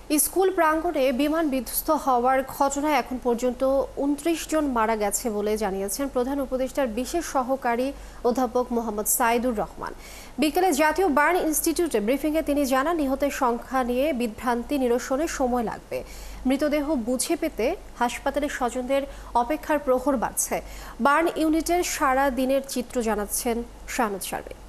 School প্রাঙ্গণে বিমান বিধ্বস্ত হওয়ার ঘটনায় এখন পর্যন্ত ২৯ জন মারা গেছে বলে জানিয়েছেন প্রধান উপদেষ্টার বিশেষ সহকারী অধ্যাপক মোহাম্মদ সাইদুর রহমান। বিকেলে জাতীয় বার্ন ইনস্টিটিউটে ব্রিফিংয়ে তিনি জানান, নিহতের সংখ্যা নিয়ে বিভ্রান্তি নিরসনে সময় লাগবে। মৃতদেহ বুঝে পেতে হাসপাতালের স্বজনদের অপেক্ষার প্রহর বাড়ছে। বার্ন ইউনিটের সারা দিনের চিত্র জানাচ্ছেন শাহানুদ শারমিন।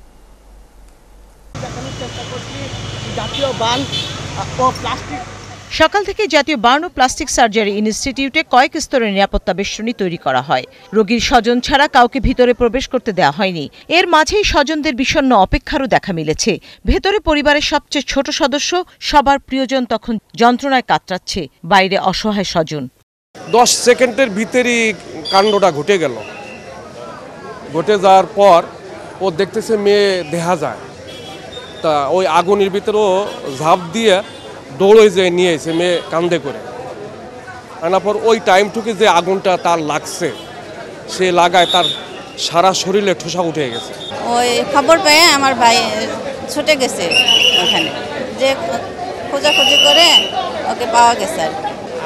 সকাল থেকে জাতীয় বার্ন ও প্লাস্টিক সার্জারি ইনস্টিটিউটে কয়েক স্তরের নিরাপত্তা বেষ্টনী তৈরি করা হয়। রোগীর স্বজন ছাড়া কাউকে ভিতরে প্রবেশ করতে দেওয়া হয়নি। এর মাঝেই স্বজনদের বিষণ্ণ অপেক্ষারও দেখা মিলেছে। ভেতরে পরিবারের সবচেয়ে ছোট সদস্য, সবার প্রিয়জন তখন যন্ত্রণায় কাতরাচ্ছে, বাইরে অসহায় স্বজন। 10 সেকেন্ডের ভিতরেই কাণ্ডটা ঘটে গেল। ঘটে যাওয়ার পর ও দেখতেছে মেয়ে দেখা যায়, তা ওই আগুনের ভিতরেও ঝাঁপ দিয়ে দৌড়ে যেয়ে নিয়ে এসে মেয়ে কান্দে করে আনার পর ওই টাইমটুকু যে আগুনটা তার লাগছে, সে লাগায় তার সারা শরীরে ঠোসা উঠে গেছে। ওই খবর পেয়ে আমার ভাই ছুটে গেছে ওখানে, যে খোঁজাখুঁজি করে ওকে পাওয়া গেছে। আর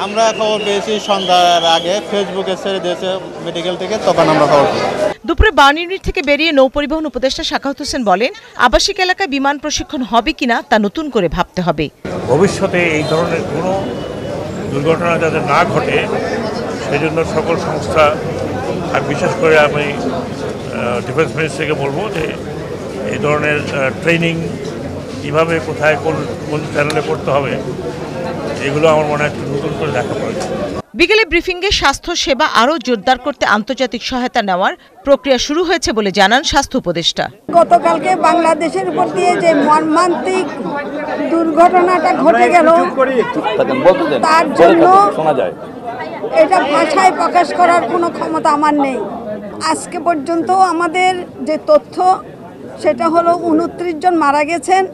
আমরা খবর পেয়েছি সন্ধ্যার আগে, ফেসবুকে ছেড়ে দিয়েছে মেডিকেল থেকে, তখন আমরা খবর পেয়েছি। দুপুরে বার্ন ইউনিট থেকে বেরিয়ে নৌপরিবহন উপদেষ্টা সাখাওয়াত হোসেন বলেন, আবাসিক এলাকায় বিমান প্রশিক্ষণ হবে কিনা তা নতুন করে ভাবতে হবে। ভবিষ্যতে এই ধরনের কোনো দুর্ঘটনা যাতে না ঘটে সেজন্য সকল সংস্থা, আর বিশেষ করে আমি ডিফেন্স মিনিস্ট্রিকে বলবো যে এই ধরনের ট্রেনিং কীভাবে, কোথায়, কোন চ্যানেলে করতে হবে, এগুলো আমার মনে হয় একটু নতুন করে দেখা প্রয়োজন। বিকেলে ব্রিফিংয়ে স্বাস্থ্য সেবা আরও জোরদার করতে আন্তর্জাতিক সহায়তা নেওয়ার প্রক্রিয়া শুরু হয়েছে বলে জানান স্বাস্থ্য উপদেষ্টা। গতকালকে বাংলাদেশের উপর দিয়ে যে মর্মান্তিক দুর্ঘটনাটা ঘটে গেল, তার জন্য এটা ভাষায় প্রকাশ করার কোনো ক্ষমতা আমার নেই। আজকে পর্যন্ত আমাদের যে তথ্য, সেটা হলো ২৯ জন মারা গেছেন।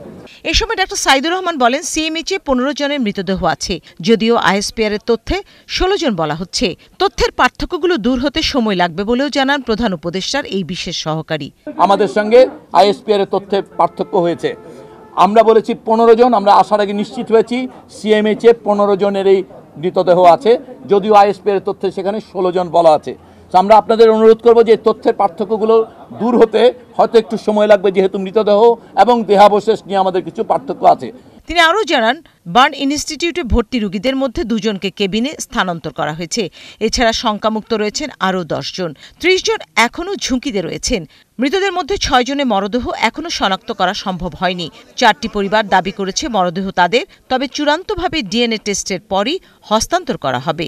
এ সময় ডাক্তার সাইদুর রহমান বলেন, সিএমএইচে 15 জনের মৃতদেহ আছে, যদিও আইএসপিআর এর তথ্যে 16 জন বলা হচ্ছে। তথ্যের পার্থক্যগুলো দূর হতে সময় লাগবে বলেও জানান প্রধান উপদেষ্টার এই বিশেষ সহকারী। আমাদের সঙ্গে আইএসপিআর এর তথ্যে পার্থক্য হয়েছে। আমরা বলেছি 15 জন, আমরা আসার আগে নিশ্চিত হয়েছি সিএমএইচে 15 জনের এই মৃতদেহ আছে, যদিও আইএসপিআর এর তথ্যে সেখানে 16 জন বলা আছে। আমরা আপনাদের অনুরোধ করব যে তথ্যের পার্থক্যগুলো দূর হতে হয়তো একটু সময় লাগবে, যেহেতু মৃতদেহ এবং দেহাবশেষ নিয়ে আমাদের কিছু পার্থক্য আছে। তিনি আরও জানান, বার্ন ইনস্টিটিউটে ভর্তি রোগীদের মধ্যে 2 জনকে কেবিনে স্থানান্তর করা হয়েছে। এছাড়া শঙ্কামুক্ত রয়েছেন আরও 10 জন। 30 জন এখনও ঝুঁকিতে রয়েছেন। মৃতদের মধ্যে 6 জনের মরদেহ এখনও শনাক্ত করা সম্ভব হয়নি। 4টি পরিবার দাবি করেছে মরদেহ তাদের, তবে চূড়ান্তভাবে ডিএনএ টেস্টের পরই হস্তান্তর করা হবে।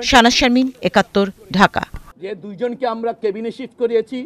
শাহানাদ শারমিন, 71, ঢাকা। যে 2 জনকে আমরা কেবিনে শিফট করিয়েছি,